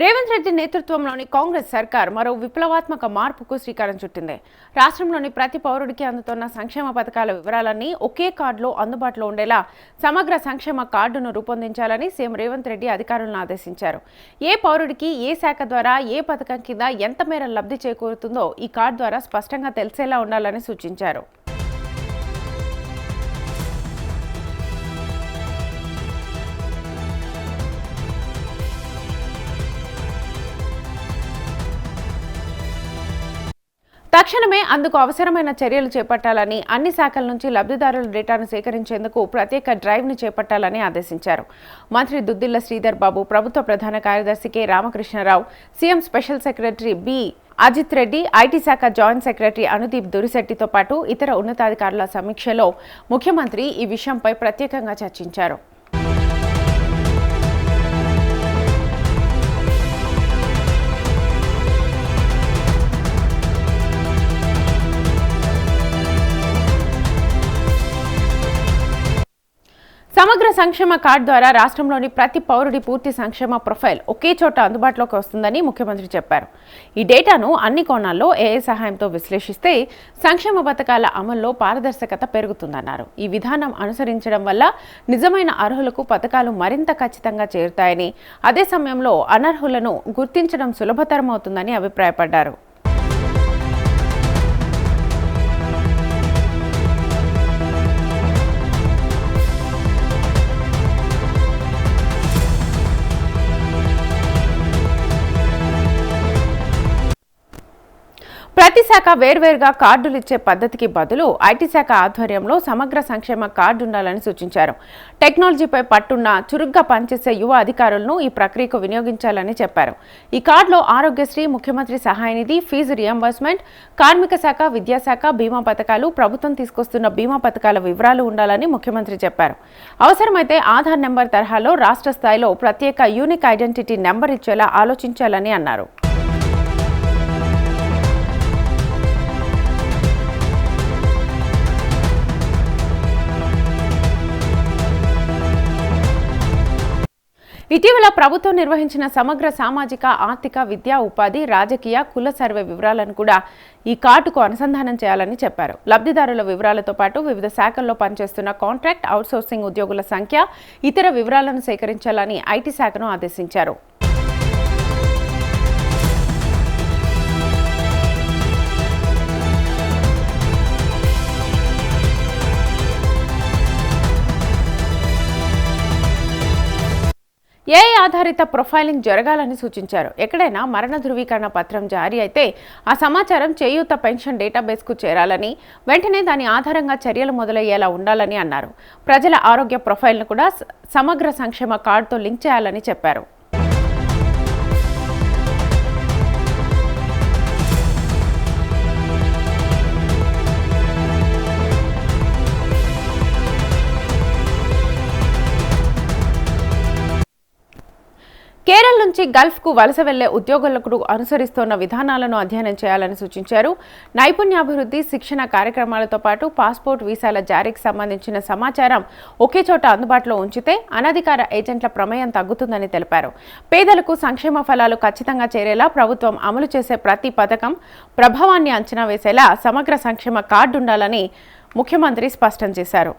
రేవంత్ రెడ్డి నేతృత్వంలోని కాంగ్రెస్ సర్కార్ మరో విప్లవాత్మక మార్పుకు శ్రీకారం చుట్టింది. రాష్ట్రంలోని ప్రతి పౌరుడికి అందుతున్న సంక్షేమ పథకాల వివరాలన్నీ ఒకే కార్డులో అందుబాటులో ఉండేలా సమగ్ర సంక్షేమ కార్డును రూపొందించాలని సీఎం రేవంత్ రెడ్డి అధికారులను ఆదేశించారు. ఏ పౌరుడికి ఏ శాఖ ద్వారా ఏ పథకం కింద ఎంత మేర లబ్ధి చేకూరుతుందో ఈ కార్డు ద్వారా స్పష్టంగా తెలిసేలా ఉండాలని సూచించారు. తక్షణమే అందుకు అవసరమైన చర్యలు చేపట్టాలని, అన్ని శాఖల నుంచి లబ్ధిదారుల డేటాను సేకరించేందుకు ప్రత్యేక డ్రైవ్ను చేపట్టాలని ఆదేశించారు. మంత్రి దుద్దిళ్ల శ్రీధర్ బాబు, ప్రభుత్వ ప్రధాన కార్యదర్శి K Ramakrishna Rao, CM special secretary B Ajith Reddy, IT శాఖ జాయింట్ సెక్రటరీ అనుదీప్ దురిశెట్టితో పాటు ఇతర ఉన్నతాధికారుల సమీక్షలో ముఖ్యమంత్రి ఈ విషయంపై ప్రత్యేకంగా చర్చించారు. సమగ్ర సంక్షేమ కార్డు ద్వారా రాష్ట్రంలోని ప్రతి పౌరుడి పూర్తి సంక్షేమ ప్రొఫైల్ ఒకే చోట అందుబాటులోకి వస్తుందని ముఖ్యమంత్రి చెప్పారు. ఈ డేటాను అన్ని కోణాల్లో ఏఐ సహాయంతో విశ్లేషిస్తే సంక్షేమ పథకాల అమల్లో పారదర్శకత పెరుగుతుందన్నారు. ఈ విధానం అనుసరించడం వల్ల నిజమైన అర్హులకు పథకాలు మరింత ఖచ్చితంగా చేరుతాయని, అదే సమయంలో అనర్హులను గుర్తించడం సులభతరమవుతుందని అభిప్రాయపడ్డారు. ప్రతి శాఖ వేర్వేరుగా కార్డులు ఇచ్చే పద్ధతికి బదులు ఐటీ శాఖ ఆధ్వర్యంలో సమగ్ర సంక్షేమ కార్డు ఉండాలని సూచించారు. టెక్నాలజీపై పట్టున్న, చురుగ్గా పనిచేసే యువ అధికారులను ఈ ప్రక్రియకు వినియోగించాలని చెప్పారు. ఈ కార్డులో ఆరోగ్యశ్రీ, ముఖ్యమంత్రి సహాయ నిధి, ఫీజు రియంబర్స్మెంట్, కార్మిక శాఖ, విద్యాశాఖ, బీమా పథకాలు, ప్రభుత్వం తీసుకొస్తున్న బీమా పథకాల వివరాలు ఉండాలని ముఖ్యమంత్రి చెప్పారు. అవసరమైతే ఆధార్ నెంబర్ తరహాలో రాష్ట్ర స్థాయిలో ప్రత్యేక యూనిక్ ఐడెంటిటీ నెంబర్ ఇచ్చేలా ఆలోచించాలని అన్నారు. ఇటీవల ప్రభుత్వం నిర్వహించిన సమగ్ర సామాజిక, ఆర్థిక, విద్యా, ఉపాధి, రాజకీయ, కుల సర్వే వివరాలను కూడా ఈ కార్డుకు అనుసంధానం చేయాలని చెప్పారు. లబ్ధిదారుల వివరాలతో పాటు వివిధ శాఖల్లో పనిచేస్తున్న కాంట్రాక్ట్, అవుట్సోర్సింగ్ ఉద్యోగుల సంఖ్య, ఇతర వివరాలను సేకరించాలని ఐటీ శాఖను ఆదేశించారు. ఏఐ ఆధారిత ప్రొఫైలింగ్ జరగాలని సూచించారు. ఎక్కడైనా మరణ ధృవీకరణ పత్రం జారీ అయితే ఆ సమాచారం చేయూత పెన్షన్ డేటాబేస్కు చేరాలని, వెంటనే దాని ఆధారంగా చర్యలు మొదలయ్యేలా ఉండాలని అన్నారు. ప్రజల ఆరోగ్య ప్రొఫైల్ను కూడా సమగ్ర సంక్షేమ కార్డుతో లింక్ చేయాలని చెప్పారు. కేరళ నుంచి గల్ఫ్కు వలస వెళ్లే ఉద్యోగులకు అనుసరిస్తున్న విధానాలను అధ్యయనం చేయాలని సూచించారు. నైపుణ్యాభివృద్ధి, శిక్షణ కార్యక్రమాలతో పాటు పాస్పోర్ట్, వీసాల జారీకి సంబంధించిన సమాచారం ఒకే చోట అందుబాటులో ఉంచితే అనధికార ఏజెంట్ల ప్రమేయం తగ్గుతుందని తెలిపారు. పేదలకు సంక్షేమ ఫలాలు ఖచ్చితంగా చేరేలా ప్రభుత్వం అమలు చేసే ప్రతి పథకం ప్రభావాన్ని అంచనా వేసేలా సమగ్ర సంక్షేమ కార్డు ఉండాలని ముఖ్యమంత్రి స్పష్టం చేశారు.